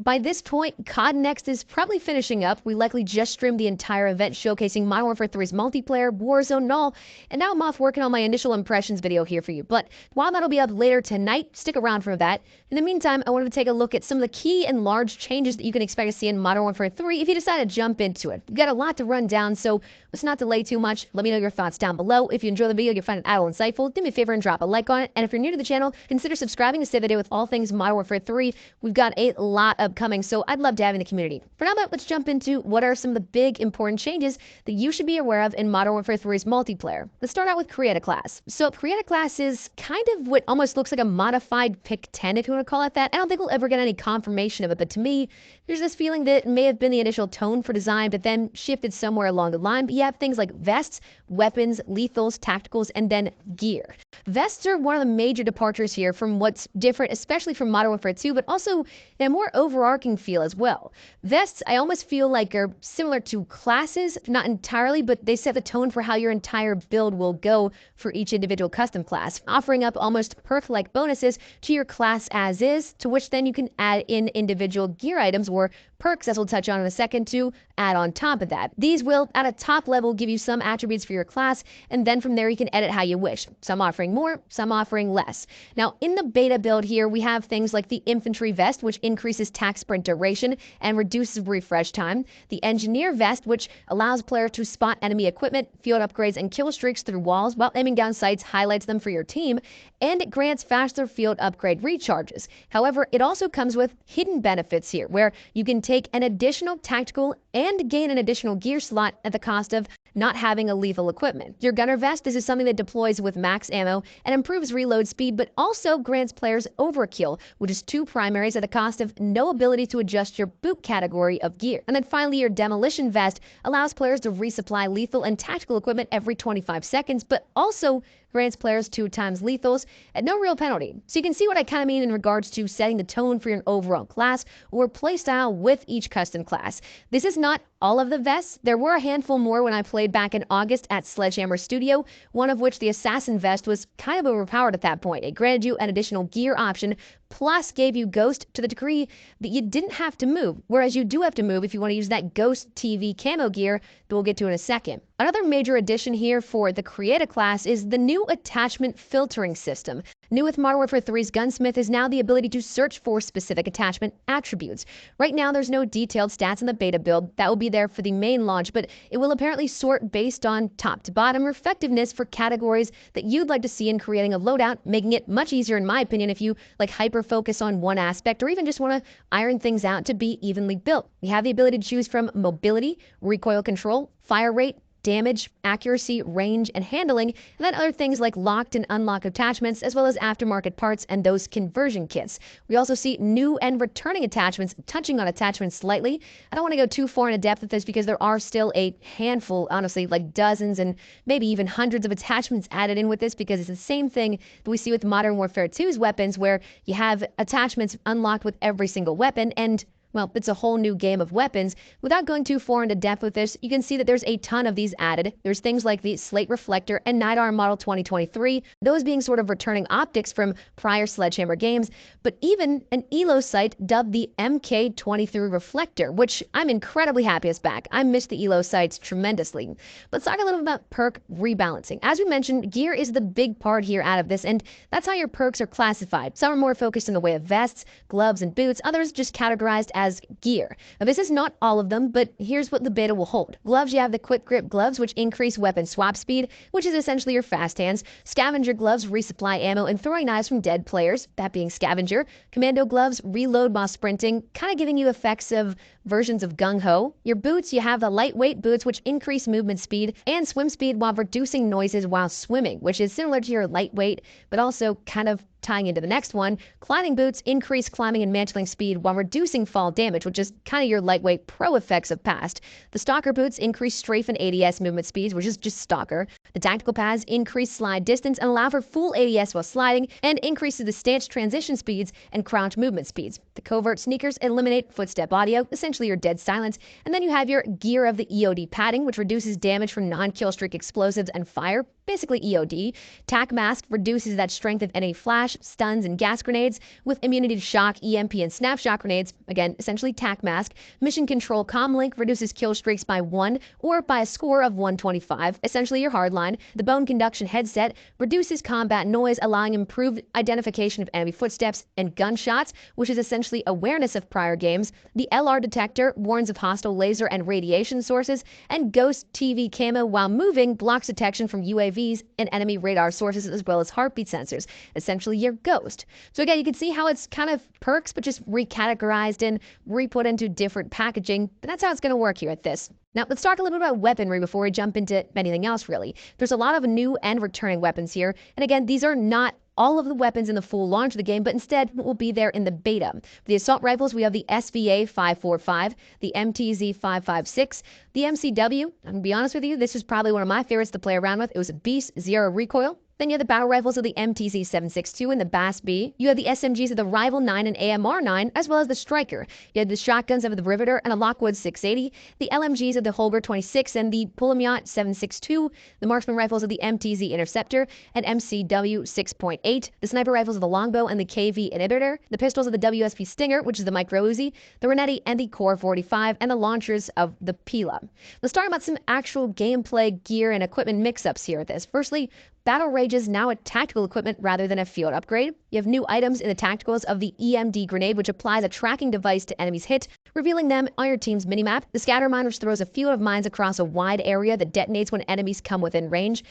by this point, COD Next is probably finishing up. We likely just streamed the entire event showcasing Modern Warfare 3's multiplayer, Warzone, and all, and now I'm off working on my initial impressions video here for you. But while that'll be up later tonight, stick around for that. In the meantime, I wanted to take a look at some of the key and large changes that you can expect to see in Modern Warfare 3 if you decide to jump into it. We've got a lot to run down, so let's not delay too much. Let me know your thoughts down below. If you enjoy the video, you find it at all insightful, do me a favor and drop a like on it. And if you're new to the channel, consider subscribing to stay up to date with all things Modern Warfare 3. We've got a lot upcoming, so I'd love to have you in the community. For now, let's jump into what are some of the big important changes that you should be aware of in Modern Warfare 3's multiplayer. Let's start out with Create a Class. So Create a Class is kind of what almost looks like a modified Pick 10, if you want to call it that. I don't think we'll ever get any confirmation of it, but to me, there's this feeling that it may have been the initial tone for design, but then shifted somewhere along the line. But you have things like vests, weapons, lethals, tacticals, and then gear. Vests are one of the major departures here from what's different, especially from Modern Warfare 2, but also a more overarching feel as well. Vests, I almost feel like are similar to classes, not entirely, but they set the tone for how your entire build will go for each individual custom class, offering up almost perk-like bonuses to your class as is, to which then you can add in individual gear items or perks, as we'll touch on in a second, to add on top of that. These will, at a top level, give you some attributes for your class, and then from there you can edit how you wish. Some offering more, some offering less. Now, in the beta build here, we have things like the Infantry Vest, which increases tac sprint duration and reduces refresh time. The Engineer Vest, which allows players to spot enemy equipment, field upgrades, and kill streaks through walls while aiming down sights, highlights them for your team, and it grants faster field upgrade recharges. However, it also comes with hidden benefits here, where you can take an additional tactical and gain an additional gear slot at the cost of not having a lethal equipment. Your Gunner Vest, this is something that deploys with max ammo and improves reload speed, but also grants players Overkill, which is 2 primaries at the cost of no ability to adjust your boot category of gear. And then finally, your Demolition Vest allows players to resupply lethal and tactical equipment every 25 seconds, but also grants players 2 times lethals at no real penalty. So you can see what I kind of mean in regards to setting the tone for your overall class or playstyle with each custom class. This is not all of the vests. There were a handful more when I played back in August at Sledgehammer Studio, one of which, the Assassin Vest, was kind of overpowered at that point. It granted you an additional gear option, plus gave you Ghost to the degree that you didn't have to move, whereas you do have to move if you want to use that Ghost TV camo gear that we'll get to in a second. Another major addition here for the Create a Class is the new attachment filtering system. New with Modern Warfare 3's Gunsmith is now the ability to search for specific attachment attributes. Right now, there's no detailed stats in the beta build. That will be there for the main launch, but it will apparently sort based on top to bottom effectiveness for categories that you'd like to see in creating a loadout, making it much easier, in my opinion, if you like hyper focus on one aspect or even just want to iron things out to be evenly built. We have the ability to choose from mobility, recoil control, fire rate, damage, accuracy, range, and handling, and then other things like locked and unlocked attachments, as well as aftermarket parts and those conversion kits. We also see new and returning attachments, touching on attachments slightly. I don't want to go too far into depth with this because there are still a handful, honestly, like dozens and maybe even hundreds of attachments added in with this, because it's the same thing that we see with Modern Warfare 2's weapons, where you have attachments unlocked with every single weapon, and well, it's a whole new game of weapons. Without going too far into depth with this, you can see that there's a ton of these added. There's things like the Slate Reflector and Night Arm Model 2023, those being sort of returning optics from prior Sledgehammer games, but even an ELO sight dubbed the MK23 Reflector, which I'm incredibly happy is back. I missed the ELO sights tremendously. Let's talk a little about perk rebalancing. As we mentioned, gear is the big part here out of this, and that's how your perks are classified. Some are more focused in the way of vests, gloves, and boots, others just categorized as gear. Now, this is not all of them, but here's what the beta will hold. Gloves, you have the Quick Grip Gloves, which increase weapon swap speed, which is essentially your fast hands. Scavenger Gloves resupply ammo and throwing knives from dead players, that being Scavenger. Commando Gloves reload while sprinting, kind of giving you effects of versions of Gung Ho. Your boots, you have the Lightweight Boots, which increase movement speed and swim speed while reducing noises while swimming, which is similar to your Lightweight, but also kind of tying into the next one. Climbing Boots increase climbing and mantling speed while reducing fall damage, which is kind of your Lightweight pro effects of past. The Stalker Boots increase strafe and ADS movement speeds, which is just Stalker. The Tactical Pads increase slide distance and allow for full ADS while sliding, and increases the stance transition speeds and crouch movement speeds. The Covert Sneakers eliminate footstep audio, essentially your dead silence. And then you have your Gear of the EOD Padding, which reduces damage from non-kill streak explosives and fire, basically EOD. Tac Mask reduces that strength of any flash, flash, stuns, and gas grenades, with immunity to shock, EMP, and snapshot grenades, again, essentially tac mask. Mission control comlink reduces kill streaks by 1 or by a score of 125, essentially your hardline. The bone conduction headset reduces combat noise, allowing improved identification of enemy footsteps and gunshots, which is essentially awareness of prior games. The LR detector warns of hostile laser and radiation sources, and Ghost TV camo, while moving, blocks detection from UAVs and enemy radar sources, as well as heartbeat sensors, essentially your ghost. So again, you can see how it's kind of perks, but just recategorized and re-put into different packaging. But that's how it's going to work here at this. Now, let's talk a little bit about weaponry before we jump into anything else, really. There's a lot of new and returning weapons here. And again, these are not all of the weapons in the full launch of the game, but instead will be there in the beta. For the assault rifles, we have the SVA 545, the MTZ 556, the MCW. I'm going to be honest with you, this was probably one of my favorites to play around with. It was a beast, zero recoil. Then you have the battle rifles of the MTZ 762 and the Bass B. You have the SMGs of the Rival 9 and AMR 9, as well as the Striker. You have the shotguns of the Riveter and a Lockwood 680, the LMGs of the Holger 26 and the Pulamyot 762, the marksman rifles of the MTZ Interceptor and MCW 6.8, the sniper rifles of the Longbow and the KV Inhibitor, the pistols of the WSP Stinger, which is the Micro Uzi, the Renetti and the Core 45, and the launchers of the Pila. Let's talk about some actual gameplay, gear, and equipment mix-ups here at this. Firstly, Battle Rage is now a tactical equipment rather than a field upgrade. You have new items in the tacticals of the EMD grenade, which applies a tracking device to enemies hit, revealing them on your team's minimap. The scatter mine, which throws a field of mines across a wide area that detonates when enemies come within range.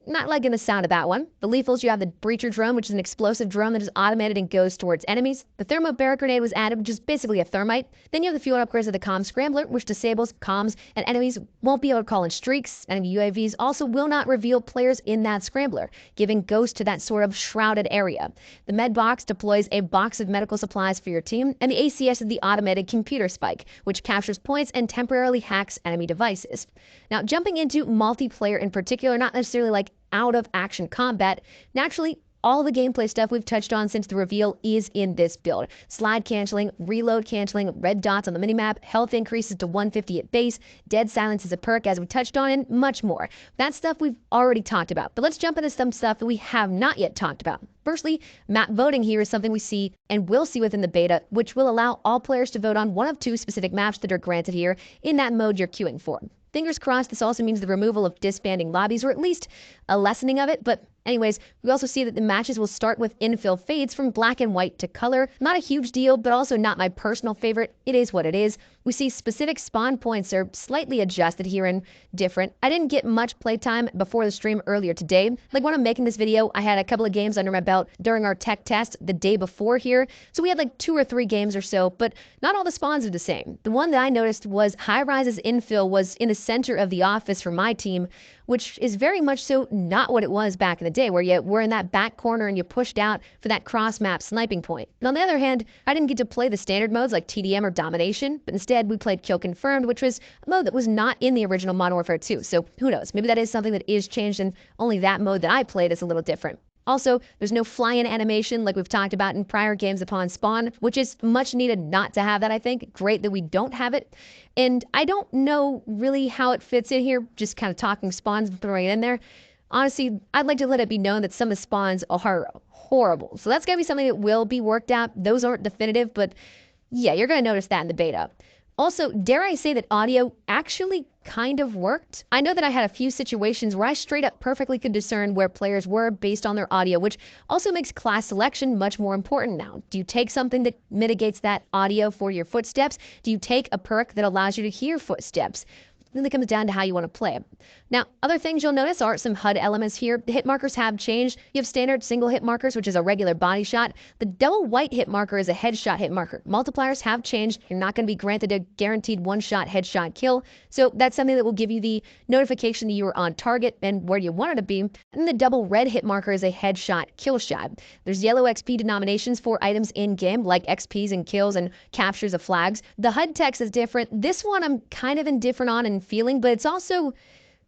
Not liking the sound of that one. The lethals, you have the Breacher drone, which is an explosive drone that is automated and goes towards enemies. The Thermobaric grenade was added, which is basically a thermite. Then you have the fuel upgrades of the Comm Scrambler, which disables comms, and enemies won't be able to call in streaks. Enemy UAVs also will not reveal players in that scrambler, giving ghost to that sort of shrouded area. The Med Box deploys a box of medical supplies for your team, and the ACS is the automated computer spike, which captures points and temporarily hacks enemy devices. Now, jumping into multiplayer in particular, not necessarily like out of action combat, naturally, all the gameplay stuff we've touched on since the reveal is in this build. Slide canceling, reload canceling, red dots on the minimap, health increases to 150 at base, dead silence is a perk as we touched on, and much more. That stuff we've already talked about, but let's jump into some stuff that we have not yet talked about. Firstly, map voting here is something we see and will see within the beta, which will allow all players to vote on one of two specific maps that are granted here in that mode you're queuing for. Fingers crossed, this also means the removal of disbanding lobbies, or at least a lessening of it, but anyways, we also see that the matches will start with infill fades from black and white to color. Not a huge deal, but also not my personal favorite. It is what it is. We see specific spawn points are slightly adjusted here and different. I didn't get much playtime before the stream earlier today. Like when I'm making this video, I had a couple of games under my belt during our tech test the day before here. So we had like 2 or 3 games or so, but not all the spawns are the same. The one that I noticed was High Rise's infill was in the center of the office for my team, which is very much so not what it was back in the day, where you were in that back corner and you pushed out for that cross-map sniping point. And on the other hand, I didn't get to play the standard modes like TDM or Domination, but instead we played Kill Confirmed, which was a mode that was not in the original Modern Warfare 2. So who knows? Maybe that is something that is changed, and only that mode that I played is a little different. Also, there's no fly-in animation like we've talked about in prior games upon spawn, which is much needed not to have that, I think. Great that we don't have it. And I don't know really how it fits in here, just kind of talking spawns and throwing it in there. Honestly, I'd like to let it be known that some of the spawns are horrible. So that's going to be something that will be worked out. Those aren't definitive, but yeah, you're going to notice that in the beta. Also, dare I say that audio actually kind of worked? I know that I had a few situations where I straight up perfectly could discern where players were based on their audio, which also makes class selection much more important now. Do you take something that mitigates that audio for your footsteps? Do you take a perk that allows you to hear footsteps? It really comes down to how you want to play it. Now, other things you'll notice are some HUD elements here. The hit markers have changed. You have standard single hit markers, which is a regular body shot. The double white hit marker is a headshot hit marker. Multipliers have changed. You're not going to be granted a guaranteed one-shot headshot kill. So that's something that will give you the notification that you are on target and where you wanted to be. And the double red hit marker is a headshot kill shot. There's yellow XP denominations for items in-game, like XPs and kills and captures of flags. The HUD text is different. This one I'm kind of indifferent on and feeling, but it's also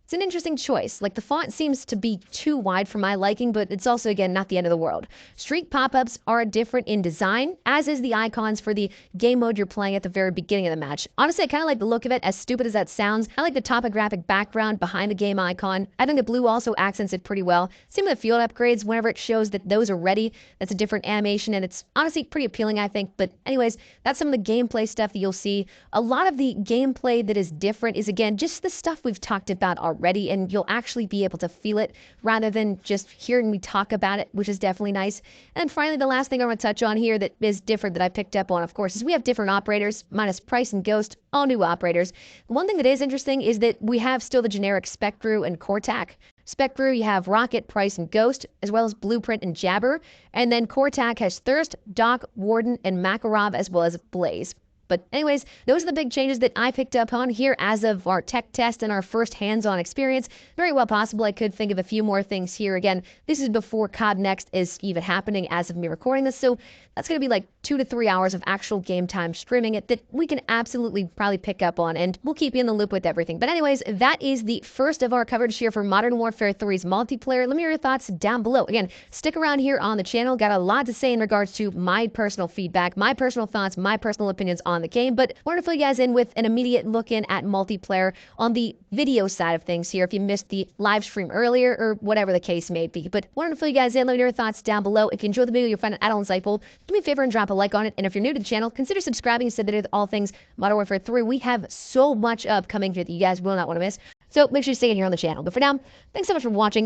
It's an interesting choice. Like, the font seems to be too wide for my liking, but it's also, again, not the end of the world. Streak pop-ups are different in design, as is the icons for the game mode you're playing at the very beginning of the match. Honestly, I kind of like the look of it, as stupid as that sounds. I like the topographic background behind the game icon. I think the blue also accents it pretty well. Same with the field upgrades, whenever it shows that those are ready, that's a different animation, and it's honestly pretty appealing, I think. But anyways, that's some of the gameplay stuff that you'll see. A lot of the gameplay that is different is, again, just the stuff we've talked about already, and you'll actually be able to feel it rather than just hearing me talk about it, which is definitely nice. And finally, the last thing I want to touch on here that is different that I picked up on, of course, is we have different operators, minus Price and Ghost, all new operators. One thing that is interesting is that we have still the generic Spectru and Kortak. Spectru, you have Rocket, Price, and Ghost, as well as Blueprint and Jabber. And then Kortak has Thirst, Doc, Warden, and Makarov, as well as Blaze. But anyways, those are the big changes that I picked up on here as of our tech test and our first hands-on experience. Very well possible I could think of a few more things here. Again, this is before COD Next is even happening as of me recording this, so that's going to be like 2 to 3 hours of actual game time streaming it that we can absolutely probably pick up on, and we'll keep you in the loop with everything. But anyways, that is the first of our coverage here for Modern Warfare 3's multiplayer. Let me hear your thoughts down below. Again, stick around here on the channel. Got a lot to say in regards to my personal feedback, my personal thoughts, my personal opinions on the game, but wanted to fill you guys in with an immediate look in at multiplayer on the video side of things here if you missed the live stream earlier or whatever the case may be. But wanted to fill you guys in. Let me know your thoughts down below. If you enjoyed the video, you'll find it at all insightful. Do me a favor and drop a like on it. And if you're new to the channel, consider subscribing so that with all things Modern Warfare 3. We have so much upcoming here that you guys will not want to miss. So make sure you stay in here on the channel. But for now, thanks so much for watching.